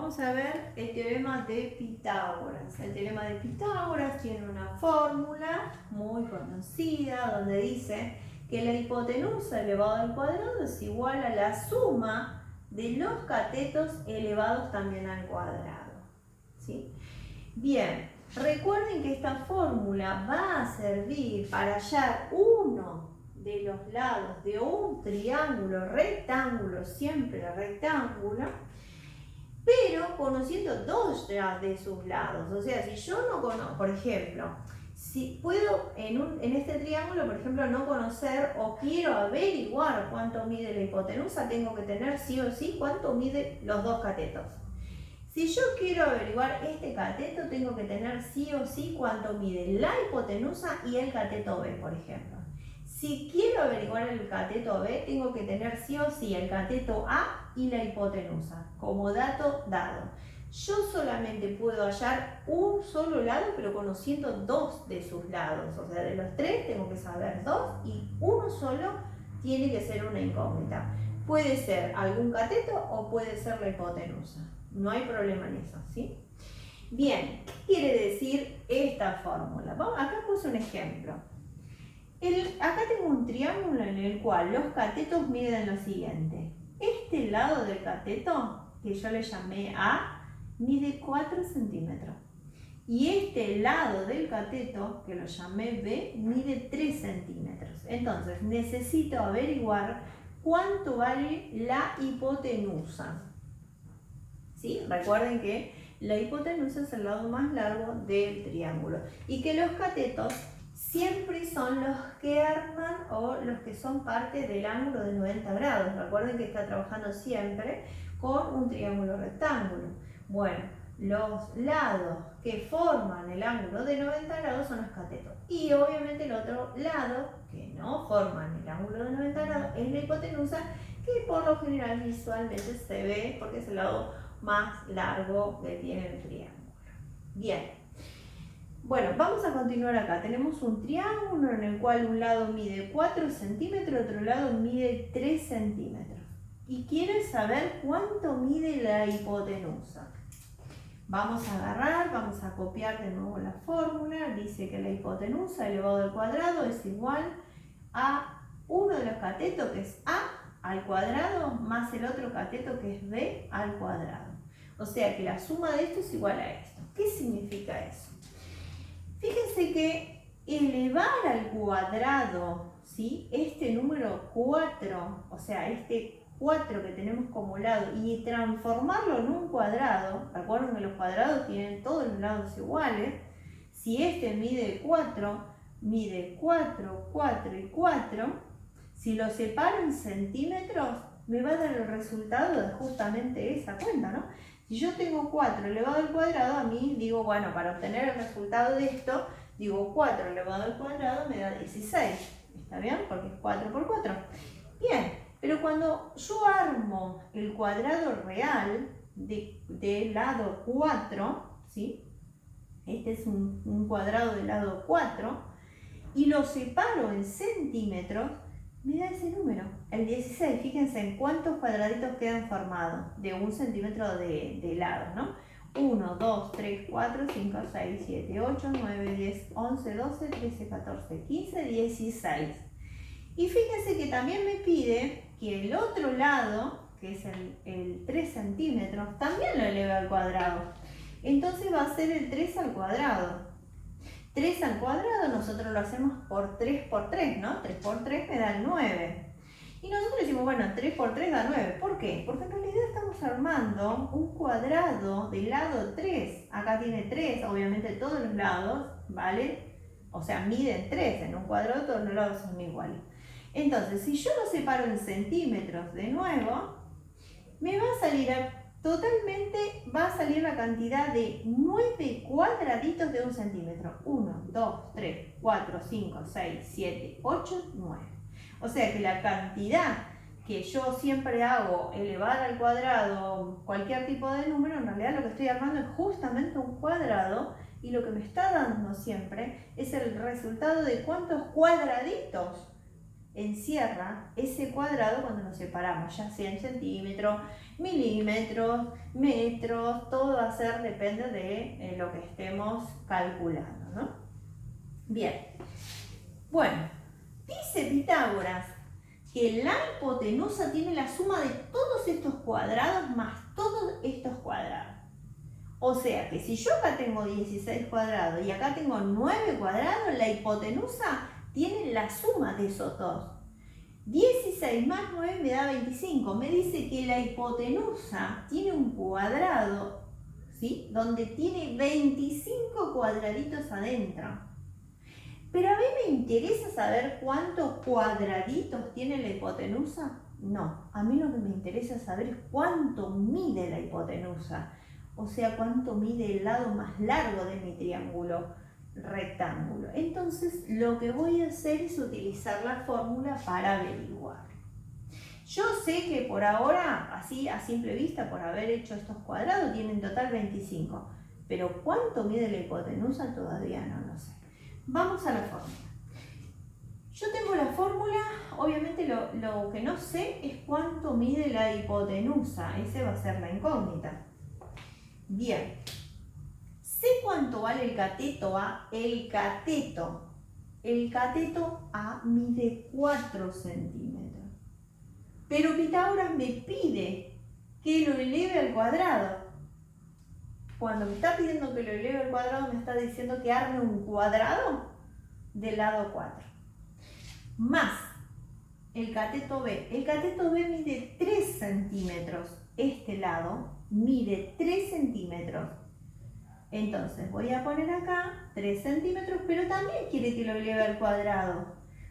vamos a ver el teorema de Pitágoras. El teorema de Pitágoras tiene una fórmula muy conocida donde dice que la hipotenusa elevado al cuadrado es igual a la suma de los catetos elevados también al cuadrado. ¿Sí? Bien, recuerden que esta fórmula va a servir para hallar uno de los lados de un triángulo rectángulo, siempre rectángulo, pero conociendo dos de sus lados. O sea, si yo no conozco, por ejemplo, si puedo en este triángulo, por ejemplo, no conocer o quiero averiguar cuánto mide la hipotenusa, tengo que tener sí o sí cuánto mide los dos catetos. Si yo quiero averiguar este cateto, tengo que tener sí o sí cuánto mide la hipotenusa y el cateto B, por ejemplo. Si quiero averiguar el cateto B, tengo que tener sí o sí el cateto A y la hipotenusa, como dato dado. Yo solamente puedo hallar un solo lado, pero conociendo dos de sus lados. O sea, de los tres tengo que saber dos y uno solo tiene que ser una incógnita. Puede ser algún cateto o puede ser la hipotenusa. No hay problema en eso, ¿sí? Bien, ¿qué quiere decir esta fórmula? Acá puse un ejemplo. Acá tengo un triángulo en el cual los catetos miden lo siguiente. Este lado del cateto, que yo le llamé A, mide 4 centímetros. Y este lado del cateto, que lo llamé B, mide 3 centímetros. Entonces, necesito averiguar cuánto vale la hipotenusa. ¿Sí? Recuerden que la hipotenusa es el lado más largo del triángulo. Y que los catetos siempre son los que arman o los que son parte del ángulo de 90 grados. Recuerden que está trabajando siempre con un triángulo rectángulo. Bueno, los lados que forman el ángulo de 90 grados son los catetos. Y obviamente el otro lado que no forman el ángulo de 90 grados es la hipotenusa, que por lo general visualmente se ve porque es el lado más largo que tiene el triángulo. Bien. Bueno, vamos a continuar acá. Tenemos un triángulo en el cual un lado mide 4 centímetros, otro lado mide 3 centímetros. Y quiere saber cuánto mide la hipotenusa. Vamos a agarrar, vamos a copiar de nuevo la fórmula. Dice que la hipotenusa elevado al cuadrado es igual a uno de los catetos, que es A al cuadrado, más el otro cateto, que es B al cuadrado. O sea que la suma de esto es igual a esto. ¿Qué significa eso? Fíjense que elevar al cuadrado, ¿sí?, este número 4, o sea, este 4 que tenemos como lado, y transformarlo en un cuadrado, recuerden que los cuadrados tienen todos los lados iguales. Si este mide 4, mide 4, 4 y 4, si lo separo en centímetros, me va a dar el resultado de justamente esa cuenta, ¿no? Si yo tengo 4 elevado al cuadrado, a mí digo, bueno, para obtener el resultado de esto, digo 4 elevado al cuadrado me da 16. ¿Está bien? Porque es 4 por 4. Bien, pero cuando yo armo el cuadrado real de lado 4, ¿sí? Este es un cuadrado de lado 4, y lo separo en centímetros, me da ese número, el 16. Fíjense en cuántos cuadraditos quedan formados de 1 centímetro de lado, ¿no? 1, 2, 3, 4, 5, 6, 7, 8, 9, 10, 11, 12, 13, 14, 15, 16. Y fíjense que también me pide que el otro lado, que es el 3 centímetros, también lo eleve al cuadrado. Entonces va a ser el 3 al cuadrado. 3 al cuadrado nosotros lo hacemos por 3 por 3, ¿no? 3 por 3 me da el 9. Y nosotros decimos, bueno, 3 por 3 da 9. ¿Por qué? Porque en realidad estamos armando un cuadrado del lado 3. Acá tiene 3, obviamente todos los lados, ¿vale? O sea, miden 3. En un cuadrado todos los lados son iguales. Entonces, si yo lo separo en centímetros de nuevo, me va a salir va a salir la cantidad de 9 cuadraditos de 1 centímetro. 1, 2, 3, 4, 5, 6, 7, 8, 9. O sea que la cantidad que yo siempre hago elevar al cuadrado cualquier tipo de número, en realidad lo que estoy armando es justamente un cuadrado, y lo que me está dando siempre es el resultado de cuántos cuadraditos encierra ese cuadrado cuando nos separamos, ya sea en centímetros, milímetros, metros, todo va a ser, depende de lo que estemos calculando, ¿no? Bien, bueno, dice Pitágoras que la hipotenusa tiene la suma de todos estos cuadrados más todos estos cuadrados. O sea que si yo acá tengo 16 cuadrados y acá tengo 9 cuadrados, la hipotenusa tiene la suma de esos dos. 16 más 9 me da 25. Me dice que la hipotenusa tiene un cuadrado, ¿sí?, donde tiene 25 cuadraditos adentro. Pero a mí me interesa saber cuántos cuadraditos tiene la hipotenusa. No, a mí lo que me interesa saber es cuánto mide la hipotenusa. O sea, cuánto mide el lado más largo de mi triángulo rectángulo. Entonces, lo que voy a hacer es utilizar la fórmula para averiguar. Yo sé que por ahora, así a simple vista, por haber hecho estos cuadrados, tienen en total 25. Pero cuánto mide la hipotenusa todavía no lo sé. Vamos a la fórmula. Yo tengo la fórmula, obviamente lo que no sé es cuánto mide la hipotenusa. Esa va a ser la incógnita. Bien, sé cuánto vale el cateto A. El cateto A mide 4 centímetros. Pero Pitágoras me pide que lo eleve al cuadrado. Cuando me está pidiendo que lo eleve al cuadrado, me está diciendo que arme un cuadrado del lado 4. Más el cateto B. El cateto B mide 3 centímetros. Este lado mide 3 centímetros. Entonces voy a poner acá 3 centímetros, pero también quiere que lo eleve al cuadrado.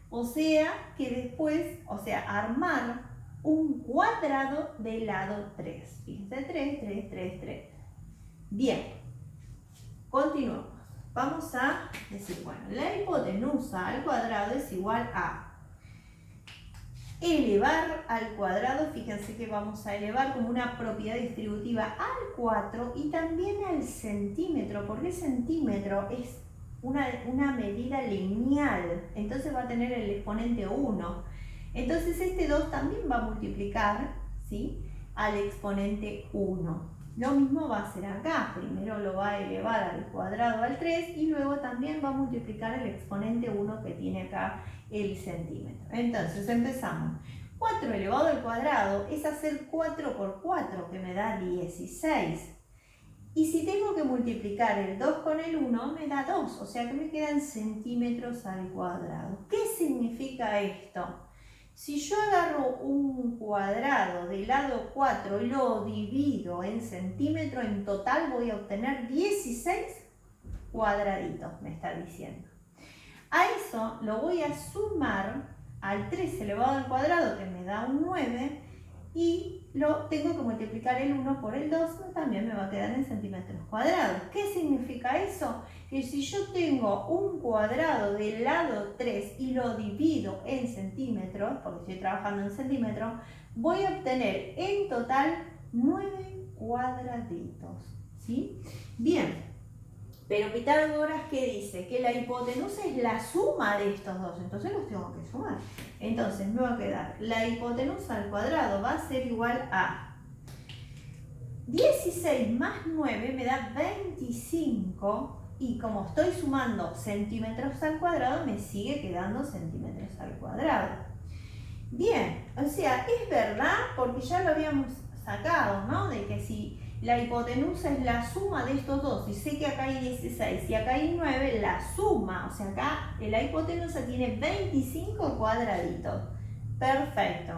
O sea, que después, armar un cuadrado del lado 3. Fíjense, 3, 3, 3, 3. Bien, continuamos. Vamos a decir, bueno, la hipotenusa al cuadrado es igual a elevar al cuadrado. Fíjense que vamos a elevar como una propiedad distributiva al 4 y también al centímetro, porque el centímetro es una medida lineal, entonces va a tener el exponente 1. Entonces este 2 también va a multiplicar, ¿sí?, al exponente 1. Lo mismo va a hacer acá, primero lo va a elevar al cuadrado al 3 y luego también va a multiplicar el exponente 1 que tiene acá el centímetro. Entonces empezamos. 4 elevado al cuadrado es hacer 4 por 4, que me da 16. Y si tengo que multiplicar el 2 con el 1, me da 2, o sea que me quedan centímetros al cuadrado. ¿Qué significa esto? Si yo agarro un cuadrado del lado 4 y lo divido en centímetros, en total voy a obtener 16 cuadraditos, me está diciendo. A eso lo voy a sumar al 3 elevado al cuadrado, que me da un 9, y lo tengo que multiplicar el 1 por el 2, también me va a quedar en centímetros cuadrados. ¿Qué significa eso? Que si yo tengo un cuadrado del lado 3 y lo divido en centímetros, porque estoy trabajando en centímetros, voy a obtener en total 9 cuadraditos, ¿sí? Bien. Pero Pitágoras, ¿qué dice? Que la hipotenusa es la suma de estos dos, entonces los tengo que sumar. Entonces me va a quedar, la hipotenusa al cuadrado va a ser igual a 16 más 9 me da 25, y como estoy sumando centímetros al cuadrado, me sigue quedando centímetros al cuadrado. Bien, o sea, es verdad, porque ya lo habíamos sacado, ¿no? De que si la hipotenusa es la suma de estos dos, y sé que acá hay 16 y acá hay 9, la suma, o sea, acá la hipotenusa tiene 25 cuadraditos. Perfecto.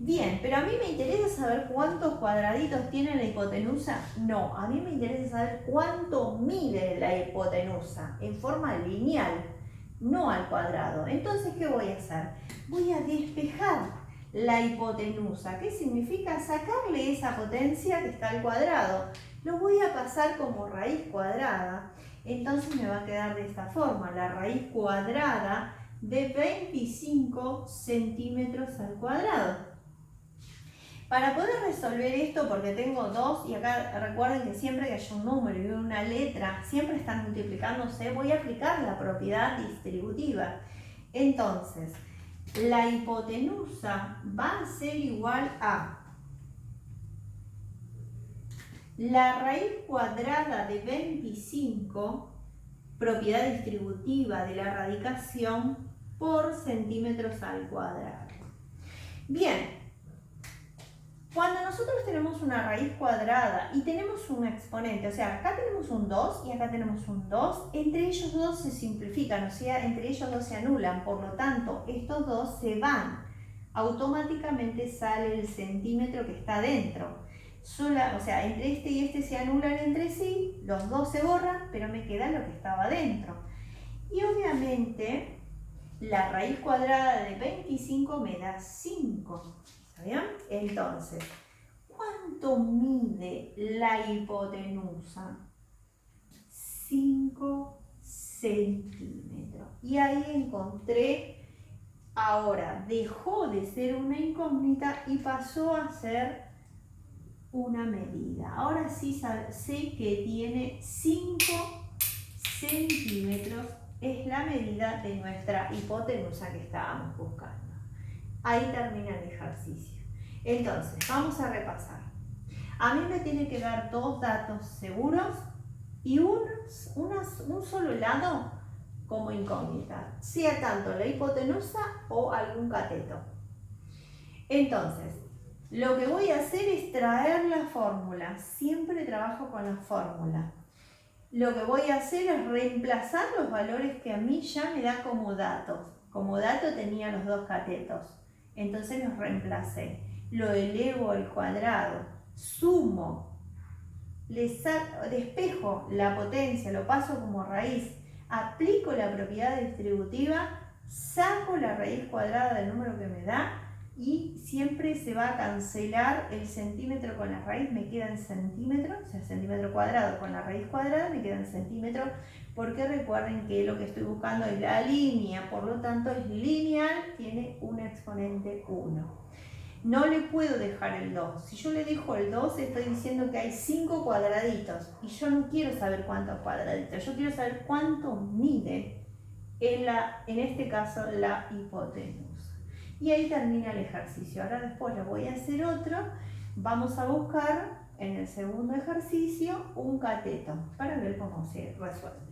Bien, pero a mí me interesa saber cuántos cuadraditos tiene la hipotenusa. No, a mí me interesa saber cuánto mide la hipotenusa en forma lineal, no al cuadrado. Entonces, ¿qué voy a hacer? Voy a despejar la hipotenusa. ¿Qué significa? Sacarle esa potencia que está al cuadrado. Lo voy a pasar como raíz cuadrada. Entonces me va a quedar de esta forma, la raíz cuadrada de 25 centímetros al cuadrado. Para poder resolver esto, porque tengo 2, y acá recuerden que siempre que haya un número y una letra, siempre están multiplicándose, voy a aplicar la propiedad distributiva. Entonces, la hipotenusa va a ser igual a la raíz cuadrada de 25, propiedad distributiva de la radicación, por centímetros al cuadrado. Bien, cuando nosotros tenemos una raíz cuadrada y tenemos un exponente, o sea, acá tenemos un 2 y acá tenemos un 2, entre ellos dos se simplifican, o sea, entre ellos dos se anulan, por lo tanto, estos dos se van. Automáticamente sale el centímetro que está dentro. O sea, entre este y este se anulan entre sí, los dos se borran, pero me queda lo que estaba dentro. Y obviamente, la raíz cuadrada de 25 me da 5. ¿Está bien? Entonces, ¿cuánto mide la hipotenusa? 5 centímetros. Y ahí encontré, ahora dejó de ser una incógnita y pasó a ser una medida. Ahora sí sé que tiene 5 centímetros, es la medida de nuestra hipotenusa que estábamos buscando. Ahí termina el ejercicio. Entonces, vamos a repasar. A mí me tiene que dar dos datos seguros y un solo lado como incógnita, sea tanto la hipotenusa o algún cateto. Entonces, lo que voy a hacer es traer la fórmula. Siempre trabajo con la fórmula. Lo que voy a hacer es reemplazar los valores que a mí ya me da como datos. Como dato tenía los dos catetos. Entonces los reemplacé. Lo elevo al cuadrado. Sumo. Despejo la potencia, lo paso como raíz. Aplico la propiedad distributiva. Saco la raíz cuadrada del número que me da. Y siempre se va a cancelar el centímetro con la raíz, me queda en centímetros, o sea, centímetro cuadrado con la raíz cuadrada me queda en centímetros, porque recuerden que lo que estoy buscando es la línea, por lo tanto es lineal, tiene un exponente 1. No le puedo dejar el 2. Si yo le dejo el 2, estoy diciendo que hay 5 cuadraditos, y yo no quiero saber cuántos cuadraditos, yo quiero saber cuánto mide, en este caso, la hipotenusa. Y ahí termina el ejercicio. Ahora después le voy a hacer otro. Vamos a buscar en el segundo ejercicio un cateto para ver cómo se resuelve.